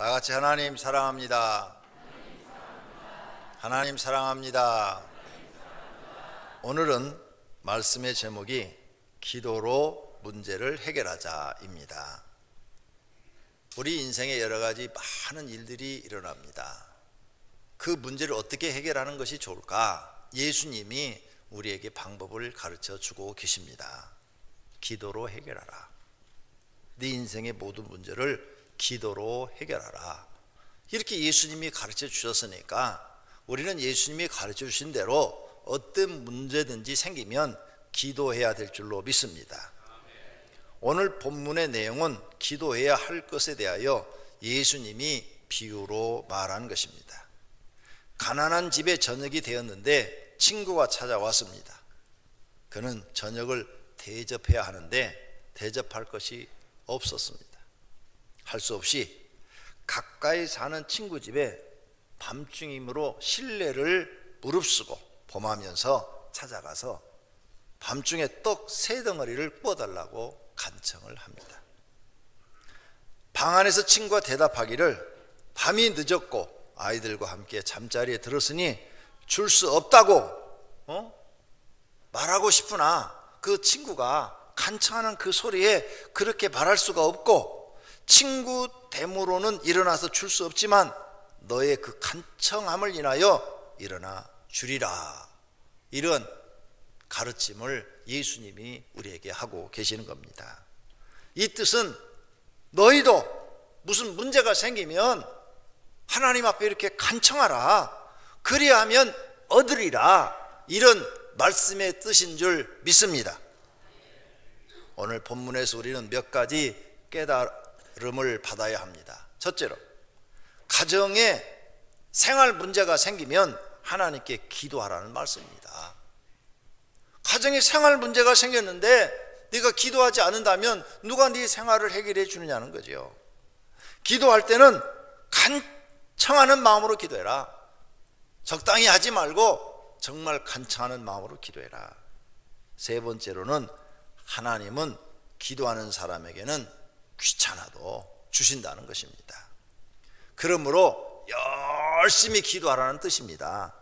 다 같이 하나님 사랑합니다. 하나님 사랑합니다. 오늘은 말씀의 제목이 기도로 문제를 해결하자입니다. 우리 인생에 여러 가지 많은 일들이 일어납니다. 그 문제를 어떻게 해결하는 것이 좋을까? 예수님이 우리에게 방법을 가르쳐 주고 계십니다. 기도로 해결하라. 네 인생의 모든 문제를 기도로 해결하라. 이렇게 예수님이 가르쳐 주셨으니까 우리는 예수님이 가르쳐 주신 대로 어떤 문제든지 생기면 기도해야 될 줄로 믿습니다. 오늘 본문의 내용은 기도해야 할 것에 대하여 예수님이 비유로 말한 것입니다. 가난한 집에 저녁이 되었는데 친구가 찾아왔습니다. 그는 저녁을 대접해야 하는데 대접할 것이 없었습니다. 할 수 없이 가까이 사는 친구 집에 밤중이므로 실내를 무릅쓰고 범하면서 찾아가서 밤중에 떡 3덩어리를 구워달라고 간청을 합니다. 방 안에서 친구가 대답하기를 밤이 늦었고 아이들과 함께 잠자리에 들었으니 줄 수 없다고 말하고 싶으나 그 친구가 간청하는 그 소리에 그렇게 말할 수가 없고 친구 대모로는 일어나서 줄 수 없지만 너의 그 간청함을 인하여 일어나 주리라. 이런 가르침을 예수님이 우리에게 하고 계시는 겁니다. 이 뜻은 너희도 무슨 문제가 생기면 하나님 앞에 이렇게 간청하라. 그리하면 얻으리라. 이런 말씀의 뜻인 줄 믿습니다. 오늘 본문에서 우리는 몇 가지 깨달음을 받아야 합니다. 첫째로, 가정에 생활 문제가 생기면 하나님께 기도하라는 말씀입니다. 가정에 생활 문제가 생겼는데 네가 기도하지 않는다면 누가 네 생활을 해결해 주느냐는 거죠. 기도할 때는 간청하는 마음으로 기도해라. 적당히 하지 말고 정말 간청하는 마음으로 기도해라. 세 번째로는 하나님은 기도하는 사람에게는 귀찮아도 주신다는 것입니다. 그러므로 열심히 기도하라는 뜻입니다.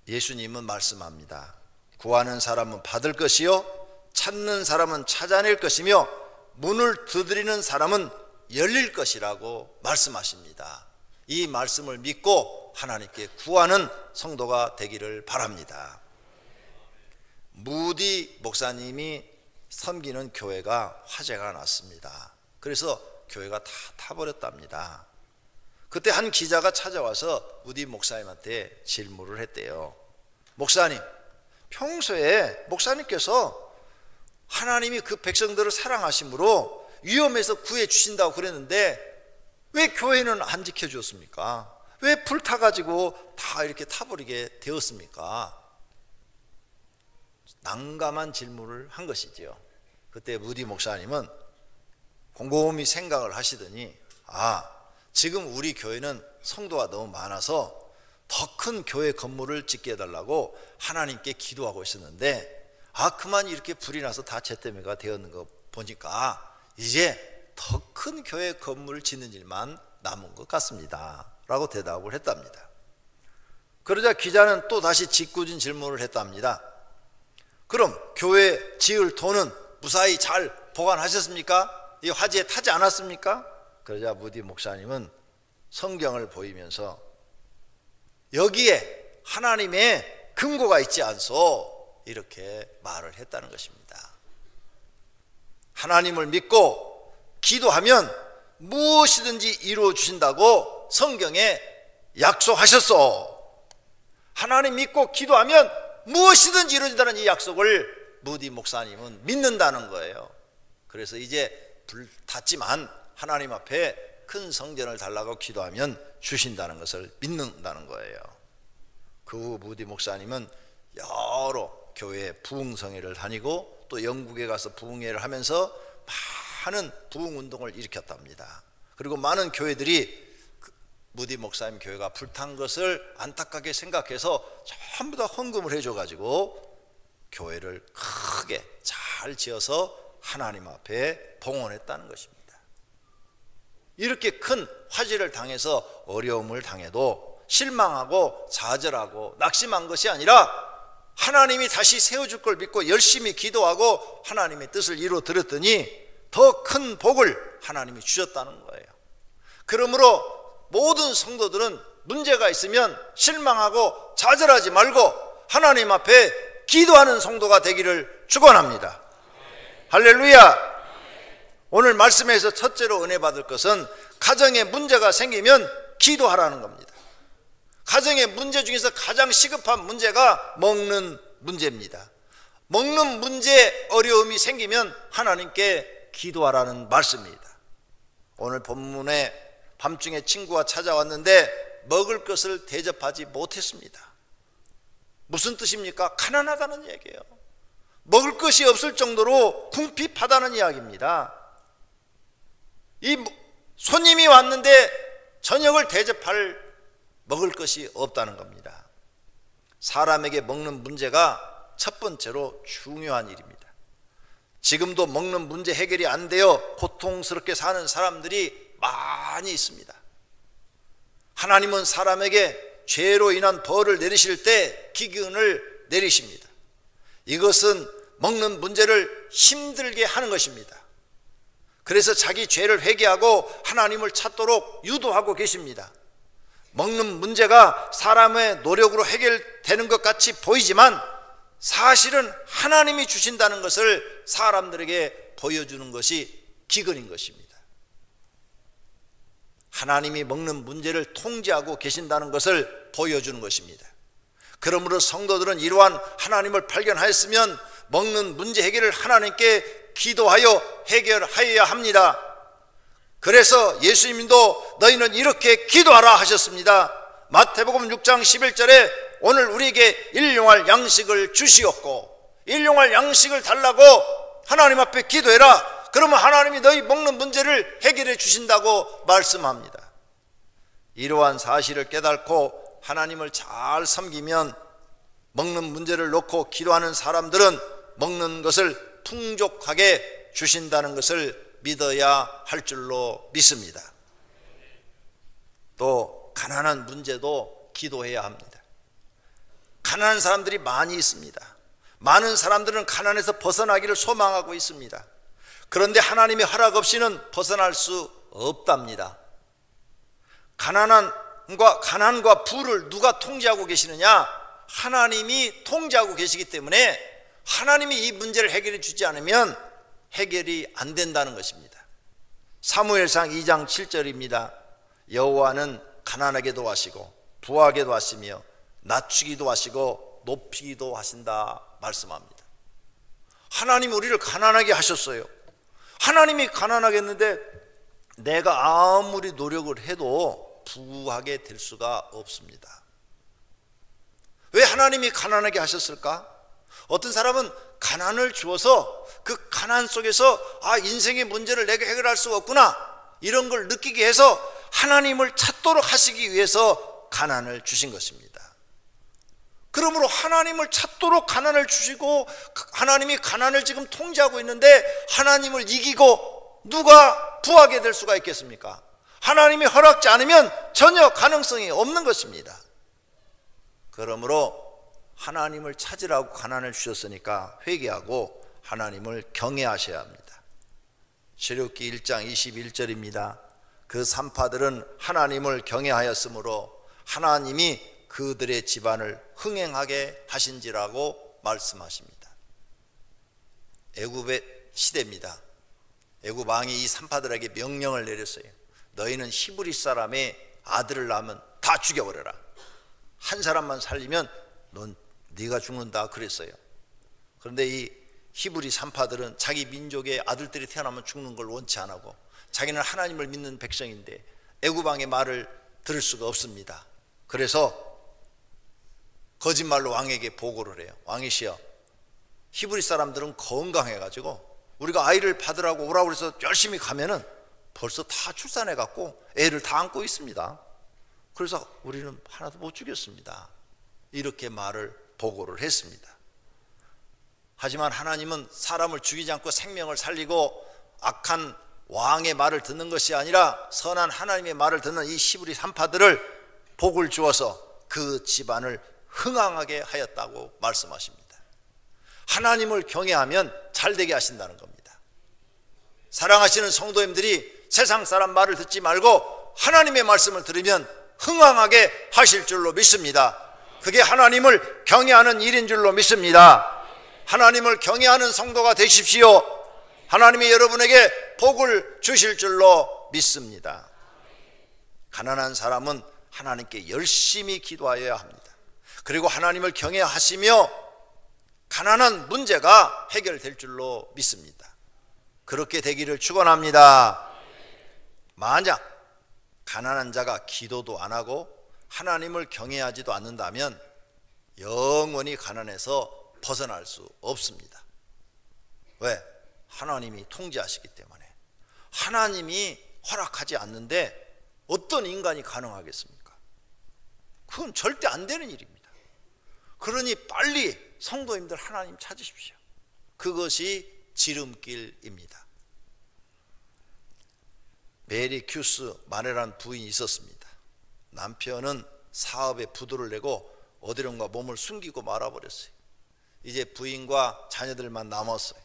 예수님은 말씀합니다. 구하는 사람은 받을 것이요 찾는 사람은 찾아낼 것이며 문을 두드리는 사람은 열릴 것이라고 말씀하십니다. 이 말씀을 믿고 하나님께 구하는 성도가 되기를 바랍니다. 무디 목사님이 섬기는 교회가 화재가 났습니다. 그래서 교회가 다 타버렸답니다. 그때 한 기자가 찾아와서 무디 목사님한테 질문을 했대요. 목사님, 평소에 목사님께서 하나님이 그 백성들을 사랑하심으로 위험에서 구해 주신다고 그랬는데 왜 교회는 안 지켜주었습니까? 왜 불타가지고 다 이렇게 타버리게 되었습니까? 난감한 질문을 한 것이지요. 그때 무디 목사님은 곰곰이 생각을 하시더니 지금 우리 교회는 성도가 너무 많아서 더 큰 교회 건물을 짓게 해달라고 하나님께 기도하고 있었는데 그만 이렇게 불이 나서 다 잿더미가 되었는 거 보니까 이제 더 큰 교회 건물을 짓는 일만 남은 것 같습니다 라고 대답을 했답니다. 그러자 기자는 또 다시 짓궂은 질문을 했답니다. 그럼 교회 지을 돈은 무사히 잘 보관하셨습니까? 이 화재에 타지 않았습니까? 그러자 무디 목사님은 성경을 보이면서 여기에 하나님의 근거가 있지 않소 이렇게 말을 했다는 것입니다. 하나님을 믿고 기도하면 무엇이든지 이루어 주신다고 성경에 약속하셨소. 하나님 믿고 기도하면 무엇이든지 이루어진다는 이 약속을 무디 목사님은 믿는다는 거예요. 그래서 이제 불탔지만 하나님 앞에 큰 성전을 달라고 기도하면 주신다는 것을 믿는다는 거예요. 그 후 무디 목사님은 여러 교회 부흥성회를 다니고 또 영국에 가서 부흥회를 하면서 많은 부흥운동을 일으켰답니다. 그리고 많은 교회들이 무디 목사님 교회가 불탄 것을 안타깝게 생각해서 전부 다 헌금을 해줘가지고 교회를 크게 잘 지어서 하나님 앞에 봉헌했다는 것입니다. 이렇게 큰 화재를 당해서 어려움을 당해도 실망하고 좌절하고 낙심한 것이 아니라 하나님이 다시 세워줄 걸 믿고 열심히 기도하고 하나님의 뜻을 이루어드렸더니 더 큰 복을 하나님이 주셨다는 거예요. 그러므로 모든 성도들은 문제가 있으면 실망하고 좌절하지 말고 하나님 앞에 기도하는 성도가 되기를 축원합니다. 할렐루야. 오늘 말씀에서 첫째로 은혜 받을 것은 가정에 문제가 생기면 기도하라는 겁니다. 가정의 문제 중에서 가장 시급한 문제가 먹는 문제입니다. 먹는 문제에 어려움이 생기면 하나님께 기도하라는 말씀입니다. 오늘 본문에 밤중에 친구가 찾아왔는데 먹을 것을 대접하지 못했습니다. 무슨 뜻입니까? 가난하다는 얘기예요. 먹을 것이 없을 정도로 궁핍하다는 이야기입니다. 이 손님이 왔는데 저녁을 대접할 먹을 것이 없다는 겁니다. 사람에게 먹는 문제가 첫 번째로 중요한 일입니다. 지금도 먹는 문제 해결이 안 되어 고통스럽게 사는 사람들이 많이 있습니다. 하나님은 사람에게 죄로 인한 벌을 내리실 때 기근을 내리십니다. 이것은 먹는 문제를 힘들게 하는 것입니다. 그래서 자기 죄를 회개하고 하나님을 찾도록 유도하고 계십니다. 먹는 문제가 사람의 노력으로 해결되는 것 같이 보이지만 사실은 하나님이 주신다는 것을 사람들에게 보여주는 것이 기근인 것입니다. 하나님이 먹는 문제를 통제하고 계신다는 것을 보여주는 것입니다. 그러므로 성도들은 이러한 하나님을 발견하였으면 먹는 문제 해결을 하나님께 기도하여 해결하여야 합니다. 그래서 예수님도 너희는 이렇게 기도하라 하셨습니다. 마태복음 6장 11절에 오늘 우리에게 일용할 양식을 주시옵고, 일용할 양식을 달라고 하나님 앞에 기도해라. 그러면 하나님이 너희 먹는 문제를 해결해 주신다고 말씀합니다. 이러한 사실을 깨닫고 하나님을 잘 섬기면 먹는 문제를 놓고 기도하는 사람들은 먹는 것을 풍족하게 주신다는 것을 믿어야 할 줄로 믿습니다. 또 가난한 문제도 기도해야 합니다. 가난한 사람들이 많이 있습니다. 많은 사람들은 가난에서 벗어나기를 소망하고 있습니다. 그런데 하나님의 허락 없이는 벗어날 수 없답니다. 가난과 부를 누가 통제하고 계시느냐? 하나님이 통제하고 계시기 때문에 하나님이 이 문제를 해결해 주지 않으면 해결이 안 된다는 것입니다. 사무엘상 2장 7절입니다. 여호와는 가난하게도 하시고 부하게도 하시며 낮추기도 하시고 높이기도 하신다 말씀합니다. 하나님이 우리를 가난하게 하셨어요. 하나님이 가난하게 했는데 내가 아무리 노력을 해도 부하게 될 수가 없습니다. 왜 하나님이 가난하게 하셨을까? 어떤 사람은 가난을 주어서 그 가난 속에서 인생의 문제를 내가 해결할 수가 없구나 이런 걸 느끼게 해서 하나님을 찾도록 하시기 위해서 가난을 주신 것입니다. 그러므로 하나님을 찾도록 가난을 주시고 하나님이 가난을 지금 통제하고 있는데 하나님을 이기고 누가 부하게 될 수가 있겠습니까? 하나님이 허락지 않으면 전혀 가능성이 없는 것입니다. 그러므로 하나님을 찾으라고 가난을 주셨으니까 회개하고 하나님을 경외하셔야 합니다. 출애굽기 1장 21절입니다. 그 산파들은 하나님을 경외하였으므로 하나님이 그들의 집안을 흥행하게 하신지라고 말씀하십니다. 애굽의 시대입니다. 애굽 왕이 이 산파들에게 명령을 내렸어요. 너희는 히브리 사람의 아들을 낳으면 다 죽여버려라. 한 사람만 살리면 네가 죽는다 그랬어요. 그런데 이 히브리 산파들은 자기 민족의 아들들이 태어나면 죽는 걸 원치 안 하고 자기는 하나님을 믿는 백성인데 애굽 왕의 말을 들을 수가 없습니다. 그래서 거짓말로 왕에게 보고를 해요. 왕이시여, 히브리 사람들은 건강해가지고 우리가 아이를 받으라고 오라고 해서 열심히 가면은 벌써 다 출산해갖고 애를 다 안고 있습니다. 그래서 우리는 하나도 못 죽였습니다. 이렇게 말을 보고를 했습니다. 하지만 하나님은 사람을 죽이지 않고 생명을 살리고 악한 왕의 말을 듣는 것이 아니라 선한 하나님의 말을 듣는 이 시브리 산파들을 복을 주어서 그 집안을 흥왕하게 하였다고 말씀하십니다. 하나님을 경외하면 잘되게 하신다는 겁니다. 사랑하시는 성도님들이 세상 사람 말을 듣지 말고 하나님의 말씀을 들으면 흥왕하게 하실 줄로 믿습니다. 그게 하나님을 경외하는 일인 줄로 믿습니다. 하나님을 경외하는 성도가 되십시오. 하나님이 여러분에게 복을 주실 줄로 믿습니다. 가난한 사람은 하나님께 열심히 기도하여야 합니다. 그리고 하나님을 경외하시며 가난한 문제가 해결될 줄로 믿습니다. 그렇게 되기를 축원합니다. 만약 가난한 자가 기도도 안 하고 하나님을 경외하지도 않는다면 영원히 가난해서 벗어날 수 없습니다. 왜? 하나님이 통제하시기 때문에. 하나님이 허락하지 않는데 어떤 인간이 가능하겠습니까? 그건 절대 안 되는 일입니다. 그러니 빨리 성도님들 하나님 찾으십시오. 그것이 지름길입니다. 메리 큐스 마네라는 부인이 있었습니다. 남편은 사업에 부도를 내고 어디론가 몸을 숨기고 말아버렸어요. 이제 부인과 자녀들만 남았어요.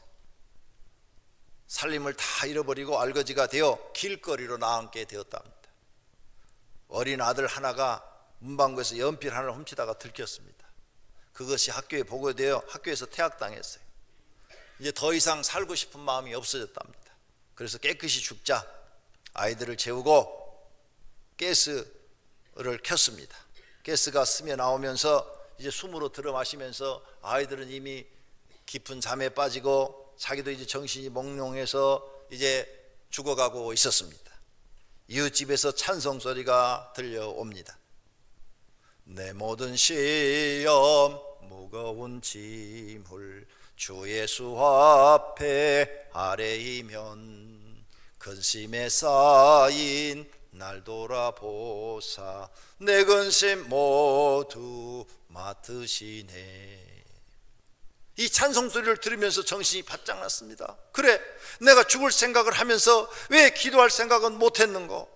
살림을 다 잃어버리고 알거지가 되어 길거리로 나앉게 되었답니다. 어린 아들 하나가 문방구에서 연필 하나를 훔치다가 들켰습니다. 그것이 학교에 보고되어 학교에서 퇴학당했어요. 이제 더 이상 살고 싶은 마음이 없어졌답니다. 그래서 깨끗이 죽자 아이들을 재우고 가스를 켰습니다. 가스가 스며 나오면서 이제 숨으로 들어 마시면서 아이들은 이미 깊은 잠에 빠지고 자기도 이제 정신이 몽롱해서 이제 죽어가고 있었습니다. 이웃집에서 찬송 소리가 들려옵니다. 내 모든 시험 무거운 짐을 주 예수 앞에 아뢰이면 근심에 쌓인 날 돌아보사 내 근심 모두 맡으시네. 이 찬송소리를 들으면서 정신이 바짝 났습니다. 그래, 내가 죽을 생각을 하면서 왜 기도할 생각은 못했는고?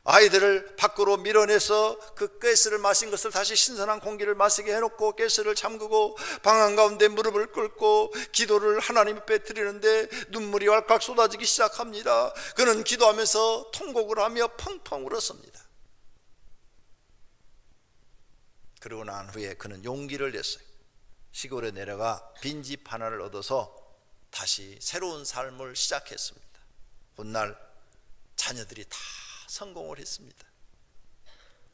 아이들을 밖으로 밀어내서 그 가스를 마신 것을 다시 신선한 공기를 마시게 해놓고 가스를 잠그고 방 한가운데 무릎을 꿇고 기도를 하나님 앞에 드리는데 눈물이 왈칵 쏟아지기 시작합니다. 그는 기도하면서 통곡을 하며 펑펑 울었습니다. 그러고 난 후에 그는 용기를 냈어요. 시골에 내려가 빈집 하나를 얻어서 다시 새로운 삶을 시작했습니다. 훗날 자녀들이 다 성공을 했습니다.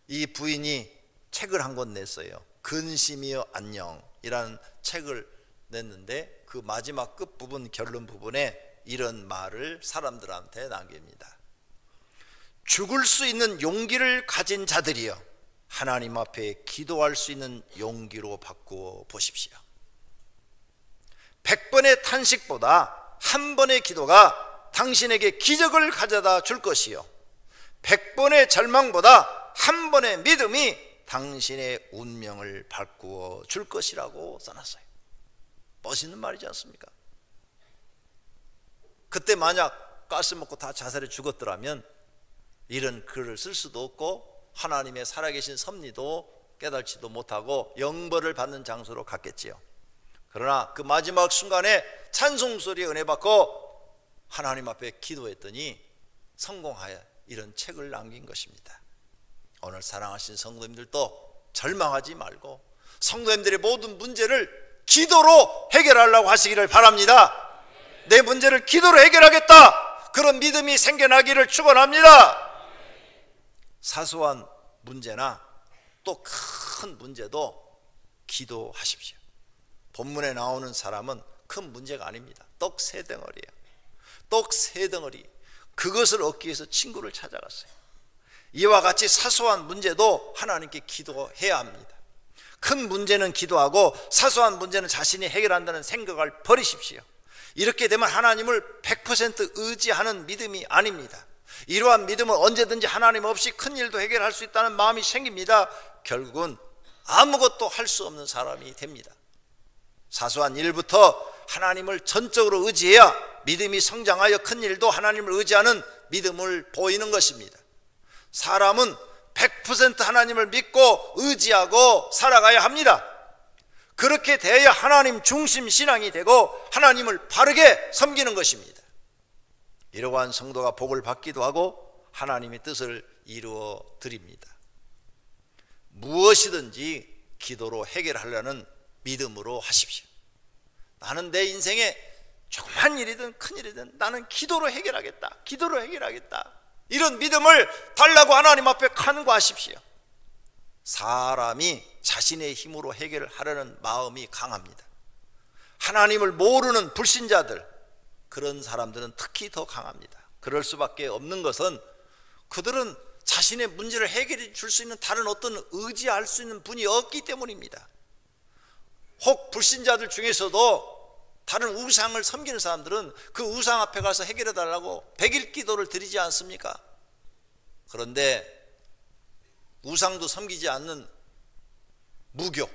이 부인이 책을 한 권 냈어요. 근심이여 안녕이라는 책을 냈는데 그 마지막 끝부분 결론 부분에 이런 말을 사람들한테 남깁니다. 죽을 수 있는 용기를 가진 자들이여 하나님 앞에 기도할 수 있는 용기로 바꾸어 보십시오. 100번의 탄식보다 한 번의 기도가 당신에게 기적을 가져다 줄 것이요 100번의 절망보다 한 번의 믿음이 당신의 운명을 바꾸어 줄 것이라고 써놨어요. 멋있는 말이지 않습니까? 그때 만약 가스 먹고 다 자살해 죽었더라면 이런 글을 쓸 수도 없고 하나님의 살아계신 섭리도 깨달지도 못하고 영벌을 받는 장소로 갔겠지요. 그러나 그 마지막 순간에 찬송소리에 은혜 받고 하나님 앞에 기도했더니 성공하여 이런 책을 남긴 것입니다. 오늘 사랑하신 성도님들도 절망하지 말고 성도님들의 모든 문제를 기도로 해결하려고 하시기를 바랍니다. 내 문제를 기도로 해결하겠다, 그런 믿음이 생겨나기를 축원합니다. 사소한 문제나 또 큰 문제도 기도하십시오. 본문에 나오는 사람은 큰 문제가 아닙니다. 떡 3덩어리예요. 떡 3덩어리. 그것을 얻기 위해서 친구를 찾아갔어요. 이와 같이 사소한 문제도 하나님께 기도해야 합니다. 큰 문제는 기도하고 사소한 문제는 자신이 해결한다는 생각을 버리십시오. 이렇게 되면 하나님을 100% 의지하는 믿음이 아닙니다. 이러한 믿음은 언제든지 하나님 없이 큰 일도 해결할 수 있다는 마음이 생깁니다. 결국은 아무것도 할 수 없는 사람이 됩니다. 사소한 일부터 하나님을 전적으로 의지해야 믿음이 성장하여 큰 일도 하나님을 의지하는 믿음을 보이는 것입니다. 사람은 100% 하나님을 믿고 의지하고 살아가야 합니다. 그렇게 돼야 하나님 중심 신앙이 되고 하나님을 바르게 섬기는 것입니다. 이러한 성도가 복을 받기도 하고 하나님의 뜻을 이루어 드립니다. 무엇이든지 기도로 해결하려는 믿음으로 하십시오. 나는 내 인생에 조그만 일이든 큰 일이든 나는 기도로 해결하겠다. 기도로 해결하겠다. 이런 믿음을 달라고 하나님 앞에 간구하십시오. 사람이 자신의 힘으로 해결하려는 마음이 강합니다. 하나님을 모르는 불신자들, 그런 사람들은 특히 더 강합니다. 그럴 수밖에 없는 것은 그들은 자신의 문제를 해결해 줄 수 있는 다른 어떤 의지할 수 있는 분이 없기 때문입니다. 혹 불신자들 중에서도 다른 우상을 섬기는 사람들은 그 우상 앞에 가서 해결해 달라고 100일 기도를 드리지 않습니까? 그런데 우상도 섬기지 않는 무교,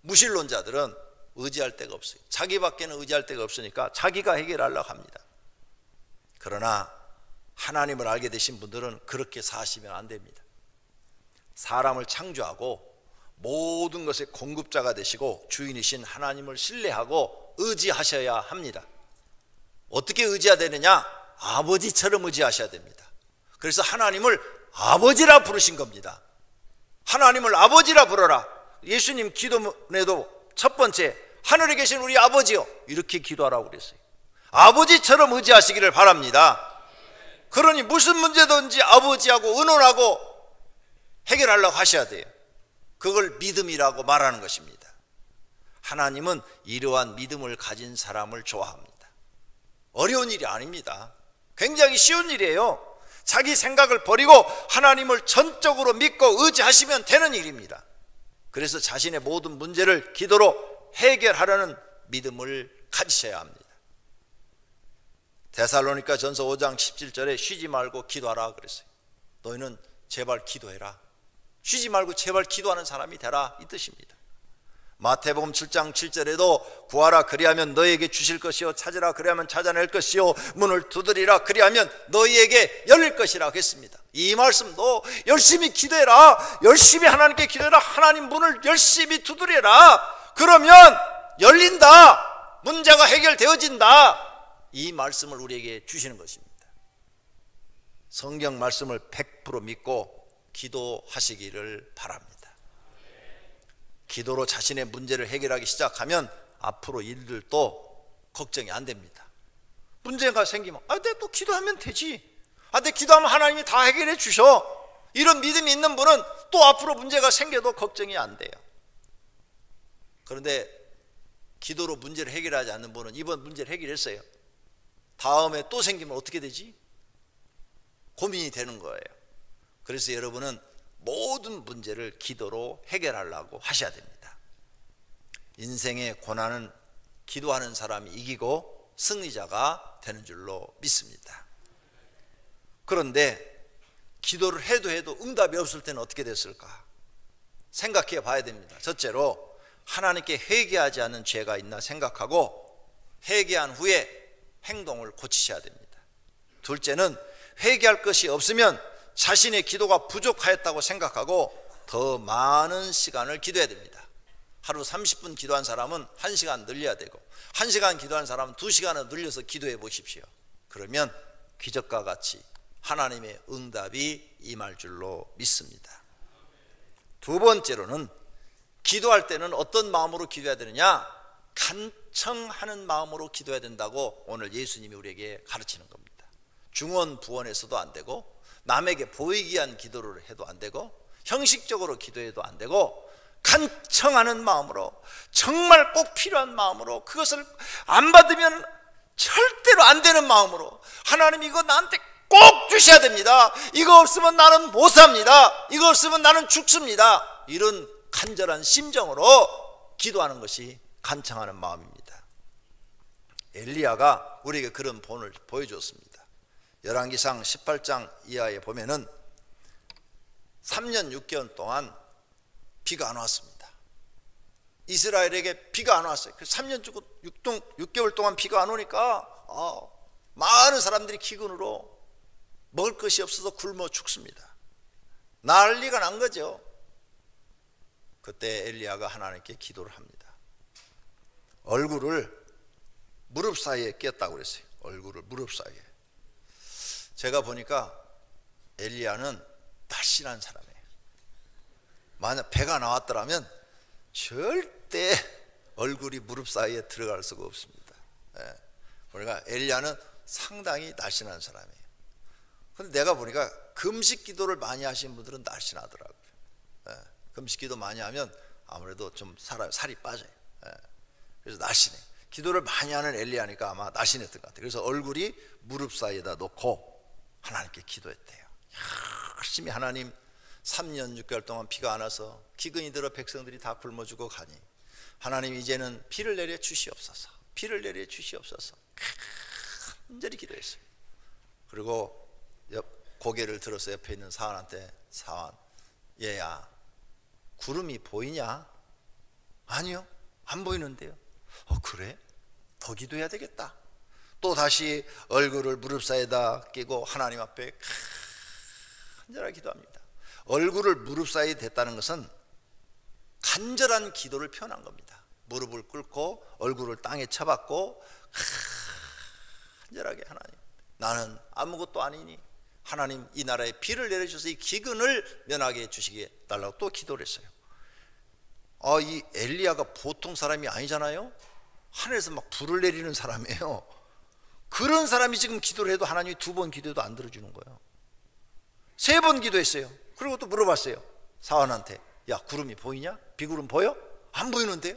무신론자들은 의지할 데가 없어요. 자기밖에는 의지할 데가 없으니까 자기가 해결하려고 합니다. 그러나 하나님을 알게 되신 분들은 그렇게 사시면 안 됩니다. 사람을 창조하고 모든 것의 공급자가 되시고 주인이신 하나님을 신뢰하고 의지하셔야 합니다. 어떻게 의지해야 되느냐? 아버지처럼 의지하셔야 됩니다. 그래서 하나님을 아버지라 부르신 겁니다. 하나님을 아버지라 부르라. 예수님 기도문에도 첫 번째, 하늘에 계신 우리 아버지요, 이렇게 기도하라고 그랬어요. 아버지처럼 의지하시기를 바랍니다. 그러니 무슨 문제든지 아버지하고 의논하고 해결하려고 하셔야 돼요. 그걸 믿음이라고 말하는 것입니다. 하나님은 이러한 믿음을 가진 사람을 좋아합니다. 어려운 일이 아닙니다. 굉장히 쉬운 일이에요. 자기 생각을 버리고 하나님을 전적으로 믿고 의지하시면 되는 일입니다. 그래서 자신의 모든 문제를 기도로 해결하려는 믿음을 가지셔야 합니다. 데살로니가 전서 5장 17절에 쉬지 말고 기도하라 그랬어요. 너희는 제발 기도해라. 쉬지 말고 제발 기도하는 사람이 되라, 이 뜻입니다. 마태복음 7장 7절에도 구하라 그리하면 너희에게 주실 것이요, 찾으라 그리하면 찾아낼 것이요, 문을 두드리라 그리하면 너희에게 열릴 것이라 했습니다. 이 말씀도 열심히 기도해라, 열심히 하나님께 기도해라, 하나님 문을 열심히 두드려라. 그러면 열린다, 문제가 해결되어진다, 이 말씀을 우리에게 주시는 것입니다. 성경 말씀을 100% 믿고 기도하시기를 바랍니다. 기도로 자신의 문제를 해결하기 시작하면 앞으로 일들도 걱정이 안 됩니다. 문제가 생기면 내가 또 기도하면 되지, 내가 기도하면 하나님이 다 해결해 주셔, 이런 믿음이 있는 분은 또 앞으로 문제가 생겨도 걱정이 안 돼요. 그런데 기도로 문제를 해결하지 않는 분은 이번 문제를 해결했어요. 다음에 또 생기면 어떻게 되지? 고민이 되는 거예요. 그래서 여러분은 모든 문제를 기도로 해결하려고 하셔야 됩니다. 인생의 고난은 기도하는 사람이 이기고 승리자가 되는 줄로 믿습니다. 그런데 기도를 해도 응답이 없을 때는 어떻게 됐을까? 생각해 봐야 됩니다. 첫째로 하나님께 회개하지 않는 죄가 있나 생각하고 회개한 후에 행동을 고치셔야 됩니다. 둘째는 회개할 것이 없으면 자신의 기도가 부족하였다고 생각하고 더 많은 시간을 기도해야 됩니다. 하루 30분 기도한 사람은 1시간 늘려야 되고 1시간 기도한 사람은 2시간을 늘려서 기도해 보십시오. 그러면 기적과 같이 하나님의 응답이 임할 줄로 믿습니다. 두 번째로는 기도할 때는 어떤 마음으로 기도해야 되느냐? 간청하는 마음으로 기도해야 된다고 오늘 예수님이 우리에게 가르치는 겁니다. 중언부언해서도 안 되고 남에게 보이기 위한 기도를 해도 안 되고 형식적으로 기도해도 안 되고 간청하는 마음으로, 정말 꼭 필요한 마음으로, 그것을 안 받으면 절대로 안 되는 마음으로, 하나님 이거 나한테 꼭 주셔야 됩니다, 이거 없으면 나는 못 삽니다, 이거 없으면 나는 죽습니다, 이런 간절한 심정으로 기도하는 것이 간청하는 마음입니다. 엘리야가 우리에게 그런 본을 보여줬습니다. 열왕기상 18장 이하에 보면은 3년 6개월 동안 비가 안 왔습니다. 이스라엘에게 비가 안 왔어요. 3년 주고 6개월 동안 비가 안 오니까 많은 사람들이 기근으로 먹을 것이 없어서 굶어 죽습니다. 난리가 난 거죠. 그때 엘리야가 하나님께 기도를 합니다. 얼굴을 무릎 사이에 끼었다고 그랬어요. 얼굴을 무릎 사이에. 제가 보니까 엘리야는 날씬한 사람이에요. 만약 배가 나왔더라면 절대 얼굴이 무릎 사이에 들어갈 수가 없습니다. 그러니까 엘리야는 상당히 날씬한 사람이에요. 그런데 내가 보니까 금식 기도를 많이 하신 분들은 날씬하더라고요. 금식 기도 많이 하면 아무래도 좀 살이 빠져요. 그래서 날씬해. 기도를 많이 하는 엘리야니까 아마 날씬했던 것 같아요. 그래서 얼굴이 무릎 사이에다 놓고 하나님께 기도했대요. 열심히 하나님, 3년 6개월 동안 비가 안 와서 기근이 들어 백성들이 다 굶어 죽어 가니 하나님 이제는 비를 내려 주시옵소서. 비를 내려 주시옵소서. 간절히 기도했어요. 그리고 고개를 들어서 옆에 있는 사환한테, 사환, 얘야 구름이 보이냐? 아니요, 안 보이는데요. 그래? 더 기도해야 되겠다. 또 다시 얼굴을 무릎 사이에다 끼고 하나님 앞에 간절하게 기도합니다. 얼굴을 무릎 사이에 댔다는 것은 간절한 기도를 표현한 겁니다. 무릎을 꿇고 얼굴을 땅에 쳐박고 간절하게, 하나님, 나는 아무것도 아니니 하나님 이 나라에 비를 내려주셔서 이 기근을 면하게 해주시게 달라고 또 기도를 했어요. 이 엘리야가 보통 사람이 아니잖아요. 하늘에서 막 불을 내리는 사람이에요. 그런 사람이 지금 기도를 해도 하나님이 2번 기도해도 안 들어주는 거예요. 3번 기도했어요. 그리고 또 물어봤어요. 사환한테, 야 구름이 보이냐? 비구름 보여? 안 보이는데요?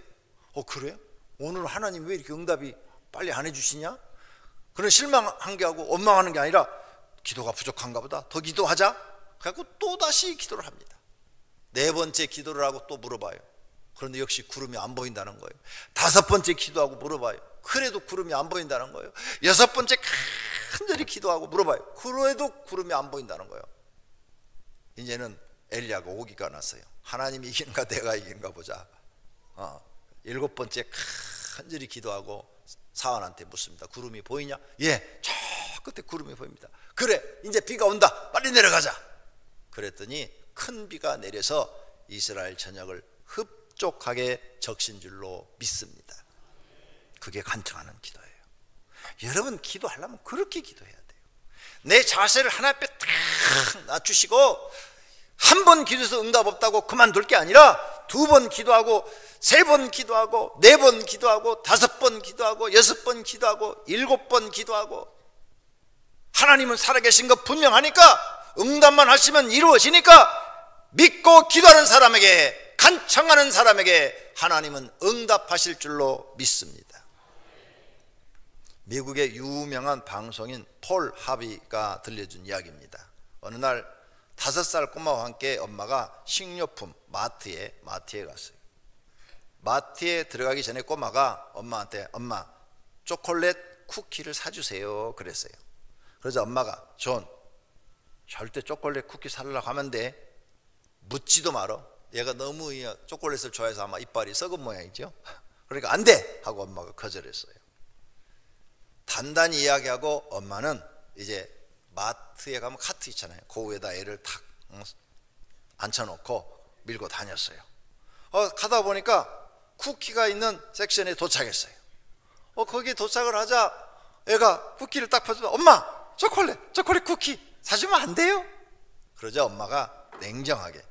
그래요? 오늘 하나님 왜 이렇게 응답이 빨리 안 해주시냐? 그런 실망한 게 하고 원망하는 게 아니라 기도가 부족한가 보다, 더 기도하자. 그래갖고 또 다시 기도를 합니다. 4번째 기도를 하고 또 물어봐요. 그런데 역시 구름이 안 보인다는 거예요. 5번째 기도하고 물어봐요. 그래도 구름이 안 보인다는 거예요. 6번째 간절히 기도하고 물어봐요. 그래도 구름이 안 보인다는 거예요. 이제는 엘리야가 오기가 났어요. 하나님이 이기는가 내가 이기는가 보자. 7번째 간절히 기도하고 사환한테 묻습니다. 구름이 보이냐? 예, 저 끝에 구름이 보입니다. 그래, 이제 비가 온다. 빨리 내려가자. 그랬더니 큰 비가 내려서 이스라엘 전역을 흡족하게 적신 줄로 믿습니다. 그게 간청하는 기도예요. 여러분, 기도하려면 그렇게 기도해야 돼요. 내 자세를 하나님 앞에 탁 낮추시고, 한 번 기도해서 응답 없다고 그만둘 게 아니라 2번 기도하고 3번 기도하고 4번 기도하고 5번 기도하고 6번 기도하고 7번 기도하고, 하나님은 살아계신 것 분명하니까 응답만 하시면 이루어지니까 믿고 기도하는 사람에게, 간청하는 사람에게 하나님은 응답하실 줄로 믿습니다. 미국의 유명한 방송인 폴 하비가 들려준 이야기입니다. 어느 날 5살 꼬마와 함께 엄마가 식료품 마트에 갔어요. 마트에 들어가기 전에 꼬마가 엄마한테, 엄마 초콜릿 쿠키를 사주세요 그랬어요. 그래서 엄마가, 존, 절대 초콜릿 쿠키 사려고 하면 돼. 묻지도 말어. 얘가 너무 초콜릿을 좋아해서 아마 이빨이 썩은 모양이죠. 그러니까 안 돼 하고 엄마가 거절했어요. 단단히 이야기하고 엄마는 이제 마트에 가면 카트 있잖아요. 그 위에다 애를 탁 앉혀놓고 밀고 다녔어요. 가다 보니까 쿠키가 있는 섹션에 도착했어요. 거기에 도착을 하자 애가 쿠키를 딱 펴서, 엄마 초콜릿 쿠키 사주면 안 돼요? 그러자 엄마가 냉정하게,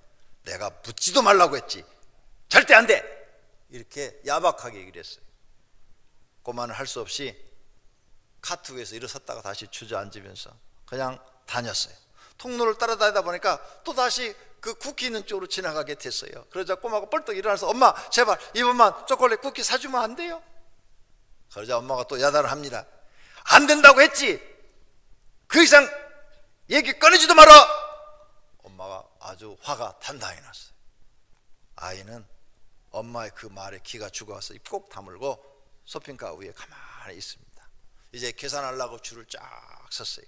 내가 묻지도 말라고 했지, 절대 안 돼, 이렇게 야박하게 얘기를 했어요. 꼬마는 할 수 없이 카트 위에서 일어섰다가 다시 주저앉으면서 그냥 다녔어요. 통로를 따라다니다 보니까 또 다시 그 쿠키 있는 쪽으로 지나가게 됐어요. 그러자 꼬마가 벌떡 일어나서, 엄마 제발 이번만 초콜릿 쿠키 사주면 안 돼요? 그러자 엄마가 또 야단을 합니다. 안 된다고 했지, 그 이상 얘기 꺼내지도 마라. 엄마가 아주 화가 단단히 났어요. 아이는 엄마의 그 말에 기가 죽어서 입 꼭 다물고 쇼핑카 위에 가만히 있습니다. 이제 계산하려고 줄을 쫙 섰어요.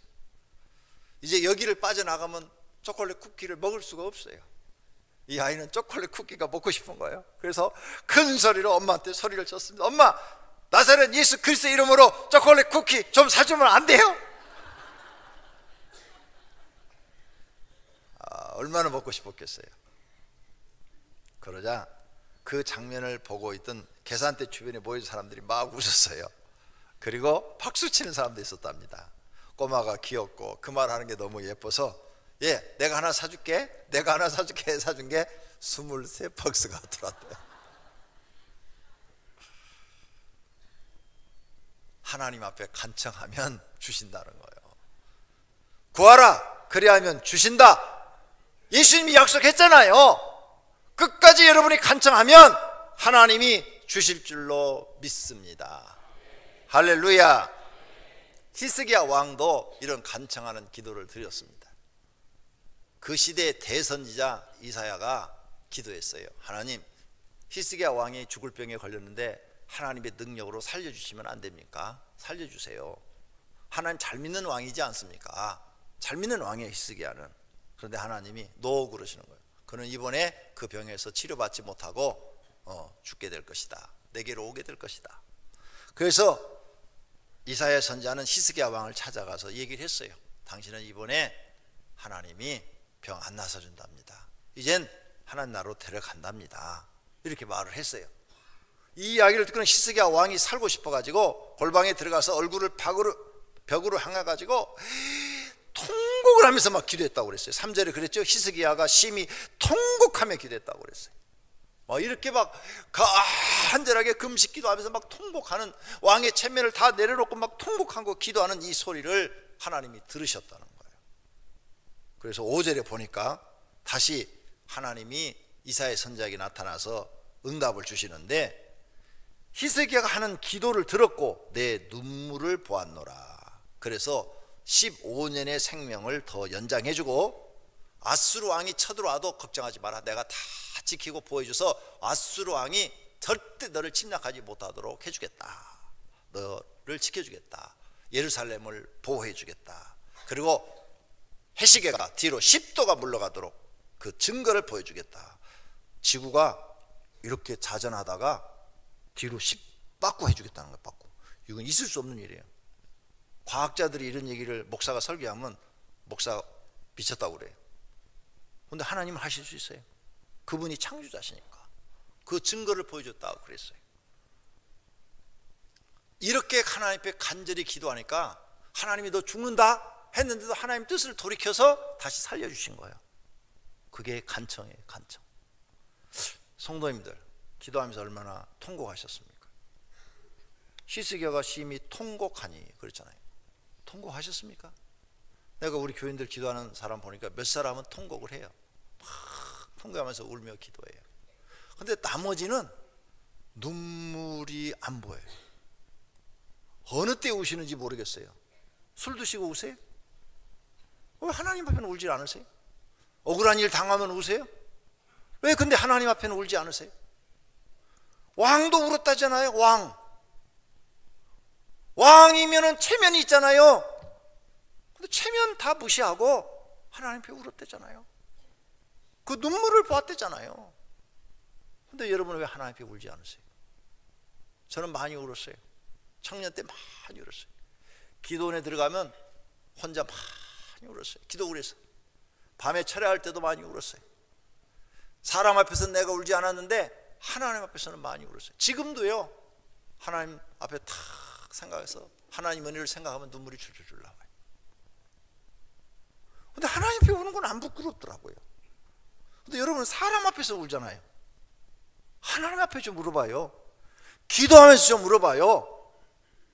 이제 여기를 빠져나가면 초콜릿 쿠키를 먹을 수가 없어요. 이 아이는 초콜릿 쿠키가 먹고 싶은 거예요. 그래서 큰 소리로 엄마한테 소리를 쳤습니다. 엄마, 나사렛 예수 그리스도 이름으로 초콜릿 쿠키 좀 사주면 안 돼요? 얼마나 먹고 싶었겠어요. 그러자 그 장면을 보고 있던 계산대 주변에 모인 사람들이 막 웃었어요. 그리고 박수 치는 사람도 있었답니다. 꼬마가 귀엽고 그 말 하는 게 너무 예뻐서 예, 내가 하나 사줄게, 내가 하나 사줄게 사준 게 23박스가 들어왔대요. 하나님 앞에 간청하면 주신다는 거예요. 구하라, 그리하면 주신다. 예수님이 약속했잖아요. 끝까지 여러분이 간청하면 하나님이 주실 줄로 믿습니다. 할렐루야. 히스기야 왕도 이런 간청하는 기도를 드렸습니다. 그 시대의 대선지자 이사야가 기도했어요. 하나님, 히스기야 왕이 죽을 병에 걸렸는데 하나님의 능력으로 살려주시면 안 됩니까? 살려주세요. 하나님 잘 믿는 왕이지 않습니까? 잘 믿는 왕이에요, 히스기야는. 그런데 하나님이 노 그러시는 거예요. 그는 이번에 그 병에서 치료받지 못하고 죽게 될 것이다. 내게로 오게 될 것이다. 그래서 이사야 선지자는 히스기야 왕을 찾아가서 얘기를 했어요. 당신은 이번에 하나님이 병 안 나서준답니다. 이젠 하나님 나라로 데려간답니다. 이렇게 말을 했어요. 이 이야기를 듣고는 히스기야 왕이 살고 싶어가지고 골방에 들어가서 얼굴을 벽으로 향해가지고 통곡을 하면서 막 기도했다고 그랬어요. 3절에 그랬죠. 히스기야가 심히 통곡하며 기도했다고 그랬어요. 이렇게 막 간절하게 금식 기도하면서 막 통곡하는, 왕의 체면을 다 내려놓고 막 통곡하고 기도하는 이 소리를 하나님이 들으셨다는 거예요. 그래서 5절에 보니까 다시 하나님이 이사야 선지자에게 나타나서 응답을 주시는데, 히스기야가 하는 기도를 들었고 내 눈물을 보았노라. 그래서 15년의 생명을 더 연장해주고, 아수르 왕이 쳐들어와도 걱정하지 마라. 내가 다 지키고 보호해줘서 아수르 왕이 절대 너를 침략하지 못하도록 해주겠다. 너를 지켜주겠다. 예루살렘을 보호해주겠다. 그리고 해시계가 뒤로 10도가 물러가도록 그 증거를 보여주겠다. 지구가 이렇게 자전하다가 뒤로 10바꾸 해주겠다는 거예요. 바꾸. 이건 있을 수 없는 일이에요. 과학자들이 이런 얘기를 목사가 설교하면 목사 미쳤다고 그래요. 그런데 하나님은 하실 수 있어요. 그분이 창조자시니까. 그 증거를 보여줬다고 그랬어요. 이렇게 하나님 앞에 간절히 기도하니까 하나님이 너 죽는다 했는데도 하나님 뜻을 돌이켜서 다시 살려주신 거예요. 그게 간청이에요. 간청. 성도님들, 기도하면서 얼마나 통곡하셨습니까? 히스기야가 심히 통곡하니 그랬잖아요. 통곡하셨습니까? 내가 우리 교인들 기도하는 사람 보니까 몇 사람은 통곡을 해요. 막 통곡하면서 울며 기도해요. 근데 나머지는 눈물이 안 보여요. 어느 때 우시는지 모르겠어요. 술 드시고 우세요? 왜 하나님 앞에는 울지 않으세요? 억울한 일 당하면 우세요? 왜 근데 하나님 앞에는 울지 않으세요? 왕도 울었다잖아요. 왕이면은 체면이 있잖아요. 근데 체면 다 무시하고 하나님 앞에 울었대잖아요. 그 눈물을 보았대잖아요. 근데 여러분은 왜 하나님 앞에 울지 않으세요? 저는 많이 울었어요. 청년 때 많이 울었어요. 기도원에 들어가면 혼자 많이 울었어요. 기도원에서 밤에 철야할 때도 많이 울었어요. 사람 앞에서는 내가 울지 않았는데 하나님 앞에서는 많이 울었어요. 지금도요, 하나님 앞에 탁 생각해서 하나님 은혜를 생각하면 눈물이 줄줄 나와요. 근데 하나님 앞에 우는 건 안 부끄럽더라고요. 근데 여러분 사람 앞에서 울잖아요. 하나님 앞에 좀 물어봐요. 기도하면서 좀 물어봐요.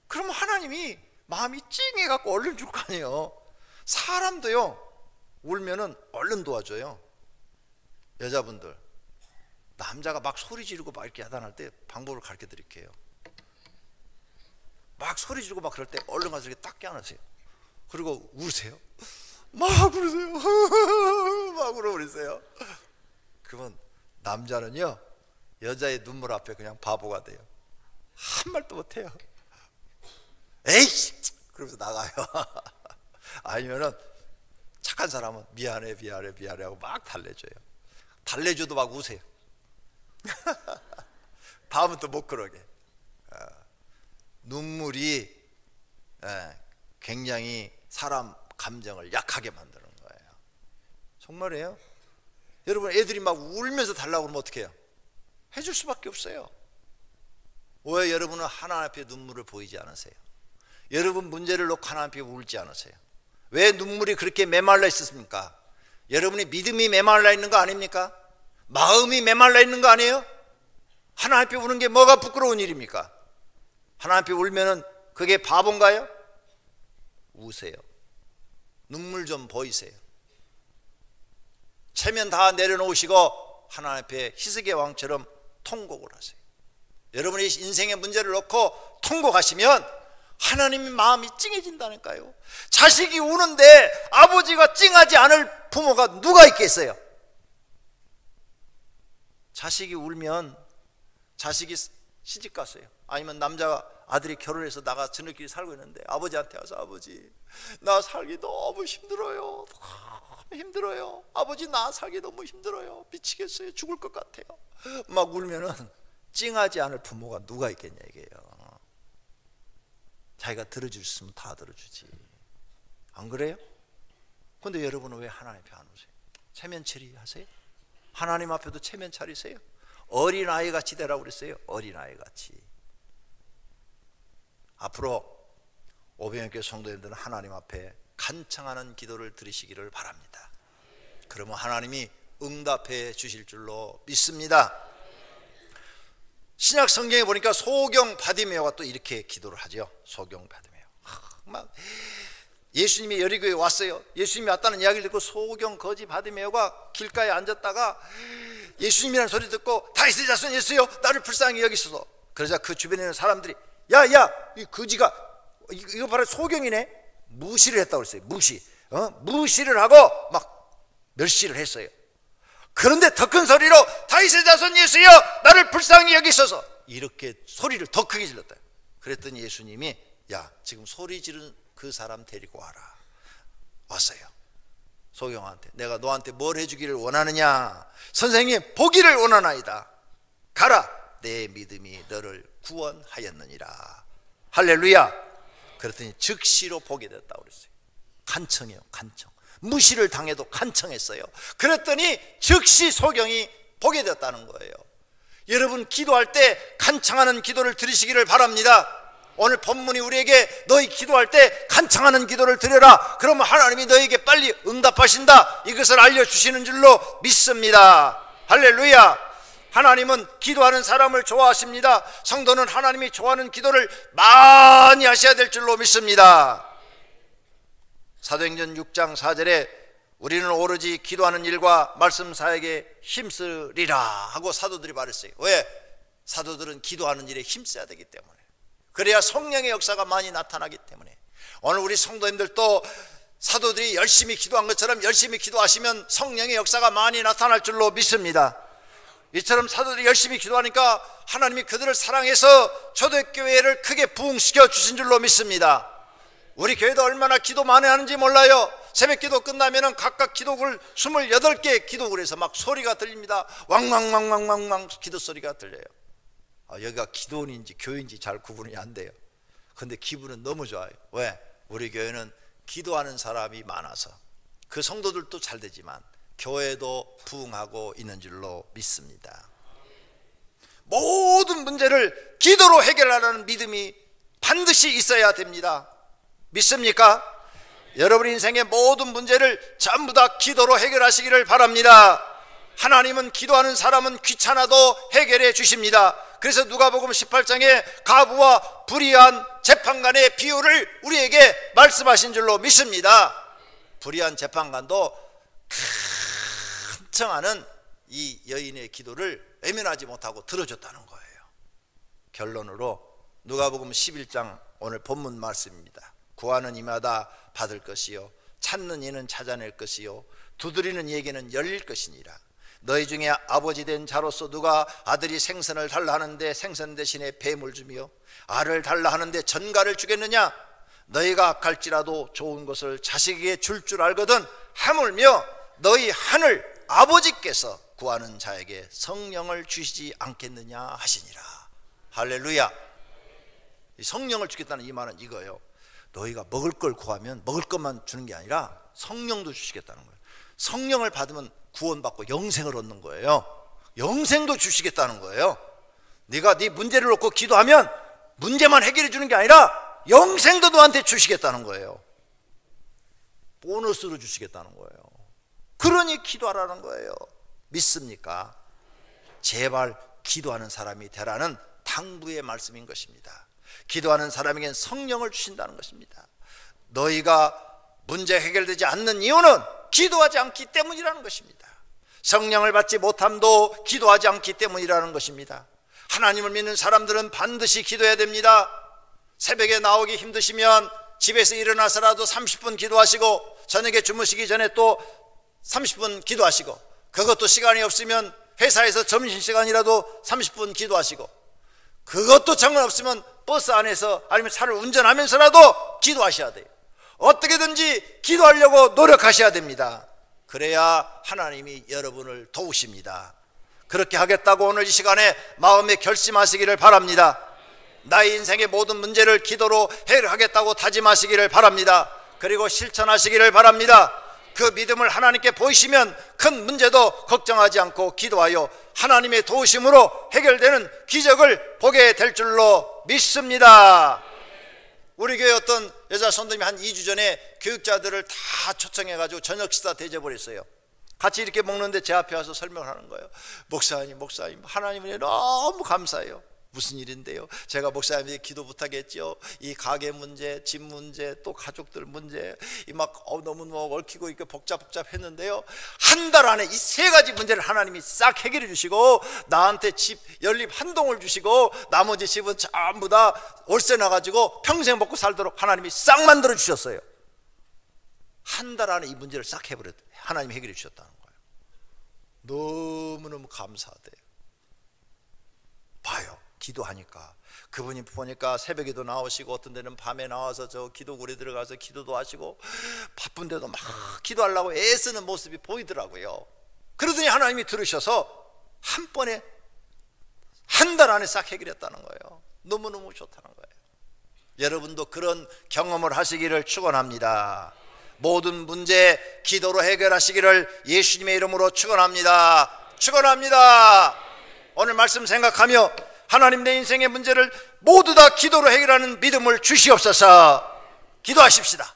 그러면 하나님이 마음이 찡해갖고 얼른 줄 거 아니에요. 사람도요, 울면은 얼른 도와줘요. 여자분들, 남자가 막 소리 지르고 막 이렇게 야단할 때 방법을 가르쳐 드릴게요. 막 소리 지르고 막 그럴 때 얼른 가서 이렇게 딱 껴안으세요. 그리고 우세요. 막 울으세요. 막 울어버리세요. 그러면 남자는요, 여자의 눈물 앞에 그냥 바보가 돼요. 한 말도 못해요. 에이! 그러면서 나가요. 아니면은 착한 사람은 미안해 하고 막 달래줘요. 달래줘도 막 우세요. 다음부터 못 그러게. 눈물이 굉장히 사람 감정을 약하게 만드는 거예요. 정말이에요. 여러분, 애들이 막 울면서 달라고 그러면 어떻게 해요? 해줄 수밖에 없어요. 왜 여러분은 하나님 앞에 눈물을 보이지 않으세요? 여러분 문제를 놓고 하나님 앞에 울지 않으세요? 왜 눈물이 그렇게 메말라 있었습니까? 여러분이 믿음이 메말라 있는 거 아닙니까? 마음이 메말라 있는 거 아니에요? 하나님 앞에 우는 게 뭐가 부끄러운 일입니까? 하나님 앞에 울면은 그게 바본가요? 우세요. 눈물 좀 보이세요. 체면 다 내려놓으시고 하나님 앞에 희석의 왕처럼 통곡을 하세요. 여러분이 인생의 문제를 놓고 통곡하시면 하나님의 마음이 찡해진다니까요. 자식이 우는데 아버지가 찡하지 않을 부모가 누가 있겠어요? 자식이 울면 자식이 시집 갔어요. 아니면 남자가 아들이 결혼해서 나가 저녁끼리 살고 있는데 아버지한테 와서 아버지 나 살기 너무 힘들어요. 너무 힘들어요. 아버지 나 살기 너무 힘들어요. 미치겠어요. 죽을 것 같아요. 막 울면은 찡하지 않을 부모가 누가 있겠냐 이게요. 자기가 들어줄 수 있으면 다 들어주지. 안 그래요? 근데 여러분은 왜 하나님 앞에 안 오세요? 체면 처리하세요? 하나님 앞에도 체면 차리세요? 어린아이 같이 되라고 그랬어요. 어린아이 같이. 앞으로 오병이교회 성도님들은 하나님 앞에 간청하는 기도를 들으시기를 바랍니다. 그러면 하나님이 응답해 주실 줄로 믿습니다. 신약 성경에 보니까 소경 바디메오가 또 이렇게 기도를 하죠. 소경 바디메오. 막 예수님이 여리고에 왔어요. 예수님이 왔다는 이야기를 듣고 소경 거지 바디메오가 길가에 앉았다가 예수님이라는 소리 듣고 다윗의 자손 예수여 나를 불쌍히 여기소서. 그러자 그 주변에 있는 사람들이 야야 이 거지가 이거 바로 소경이네. 무시를 했다고 그랬어요. 무시를 하고 막 멸시를 했어요. 그런데 더 큰 소리로 다윗의 자손 예수여 나를 불쌍히 여기소서 이렇게 소리를 더 크게 질렀다. 그랬더니 예수님이 야 지금 소리 지른 그 사람 데리고 와라. 왔어요. 소경한테 내가 너한테 뭘 해주기를 원하느냐. 선생님 보기를 원하나이다. 가라 내 믿음이 너를 구원하였느니라. 할렐루야. 그랬더니 즉시로 보게 됐다고 그랬어요. 간청해요. 간청. 무시를 당해도 간청했어요. 그랬더니 즉시 소경이 보게 되었다는 거예요. 여러분 기도할 때 간청하는 기도를 들으시기를 바랍니다. 오늘 본문이 우리에게 너희 기도할 때 간청하는 기도를 드려라. 그러면 하나님이 너에게 빨리 응답하신다. 이것을 알려주시는 줄로 믿습니다. 할렐루야. 하나님은 기도하는 사람을 좋아하십니다. 성도는 하나님이 좋아하는 기도를 많이 하셔야 될 줄로 믿습니다. 사도행전 6장 4절에 우리는 오로지 기도하는 일과 말씀 사역에 힘쓰리라 하고 사도들이 말했어요. 왜? 사도들은 기도하는 일에 힘써야 되기 때문에. 그래야 성령의 역사가 많이 나타나기 때문에. 오늘 우리 성도님들도 사도들이 열심히 기도한 것처럼 열심히 기도하시면 성령의 역사가 많이 나타날 줄로 믿습니다. 이처럼 사도들이 열심히 기도하니까 하나님이 그들을 사랑해서 초대교회를 크게 부흥시켜 주신 줄로 믿습니다. 우리 교회도 얼마나 기도 많이 하는지 몰라요. 새벽 기도 끝나면 각각 기도글 28개 기도글 해서 막 소리가 들립니다. 왕왕왕왕왕왕 기도 소리가 들려요. 여기가 기도원인지 교회인지 잘 구분이 안 돼요. 근데 기분은 너무 좋아요. 왜? 우리 교회는 기도하는 사람이 많아서 그 성도들도 잘 되지만 교회도 부흥하고 있는 줄로 믿습니다. 모든 문제를 기도로 해결하라는 믿음이 반드시 있어야 됩니다. 믿습니까? 여러분 인생의 모든 문제를 전부 다 기도로 해결하시기를 바랍니다. 하나님은 기도하는 사람은 귀찮아도 해결해 주십니다. 그래서 누가복음 18장에 가부와 불의한 재판관의 비유를 우리에게 말씀하신 줄로 믿습니다. 불의한 재판관도 간청하는 이 여인의 기도를 외면하지 못하고 들어줬다는 거예요. 결론으로 누가복음 11장 오늘 본문 말씀입니다. 구하는 이마다 받을 것이요 찾는 이는 찾아낼 것이요 두드리는 이에게는 열릴 것이니라. 너희 중에 아버지 된 자로서 누가 아들이 생선을 달라 하는데 생선 대신에 뱀을 주며 알을 달라 하는데 전갈을 주겠느냐. 너희가 악할지라도 좋은 것을 자식에게 줄 알거든 하물며 너희 하늘 아버지께서 구하는 자에게 성령을 주시지 않겠느냐 하시니라. 할렐루야. 성령을 주겠다는 이 말은 이거예요. 너희가 먹을 걸 구하면 먹을 것만 주는 게 아니라 성령도 주시겠다는 거예요. 성령을 받으면 구원받고 영생을 얻는 거예요. 영생도 주시겠다는 거예요. 네가 네 문제를 놓고 기도하면 문제만 해결해 주는 게 아니라 영생도 너한테 주시겠다는 거예요. 보너스로 주시겠다는 거예요. 그러니 기도하라는 거예요. 믿습니까? 제발 기도하는 사람이 되라는 당부의 말씀인 것입니다. 기도하는 사람에겐 성령을 주신다는 것입니다. 너희가 문제 해결되지 않는 이유는 기도하지 않기 때문이라는 것입니다. 성령을 받지 못함도 기도하지 않기 때문이라는 것입니다. 하나님을 믿는 사람들은 반드시 기도해야 됩니다. 새벽에 나오기 힘드시면 집에서 일어나서라도 30분 기도하시고 저녁에 주무시기 전에 또 30분 기도하시고, 그것도 시간이 없으면 회사에서 점심시간이라도 30분 기도하시고, 그것도 정말 없으면 버스 안에서 아니면 차를 운전하면서라도 기도하셔야 돼요. 어떻게든지 기도하려고 노력하셔야 됩니다. 그래야 하나님이 여러분을 도우십니다. 그렇게 하겠다고 오늘 이 시간에 마음에 결심하시기를 바랍니다. 나의 인생의 모든 문제를 기도로 해결하겠다고 다짐하시기를 바랍니다. 그리고 실천하시기를 바랍니다. 그 믿음을 하나님께 보이시면 큰 문제도 걱정하지 않고 기도하여 하나님의 도우심으로 해결되는 기적을 보게 될 줄로 믿습니다. 우리 교회 어떤 여자 선생님이 한 2주 전에 교육자들을 다 초청해가지고 저녁 식사 대접을 했어요. 같이 이렇게 먹는데 제 앞에 와서 설명을 하는 거예요. 목사님 하나님은 너무 감사해요. 무슨 일인데요? 제가 목사님에게 기도 부탁했죠. 이 가게 문제, 집 문제, 또 가족들 문제, 이 막 너무 얽히고 이렇게 복잡했는데요. 한 달 안에 이 3가지 문제를 하나님이 싹 해결해 주시고 나한테 집 연립 한 동을 주시고 나머지 집은 전부 다 월세 나가지고 평생 먹고 살도록 하나님이 싹 만들어 주셨어요. 한 달 안에 이 문제를 싹 해버렸어요. 하나님이 해결해 주셨다는 거예요. 너무너무 감사하대요. 봐요. 기도하니까 그분이 보니까 새벽에도 나오시고 어떤 데는 밤에 나와서 저 기도굴에 들어가서 기도도 하시고 바쁜데도 막 기도하려고 애쓰는 모습이 보이더라고요. 그러더니 하나님이 들으셔서 한 번에 한 달 안에 싹 해결했다는 거예요. 너무너무 좋다는 거예요. 여러분도 그런 경험을 하시기를 축원합니다. 모든 문제 기도로 해결하시기를 예수님의 이름으로 축원합니다. 축원합니다. 오늘 말씀 생각하며 하나님 내 인생의 문제를 모두 다 기도로 해결하는 믿음을 주시옵소서. 기도하십시다.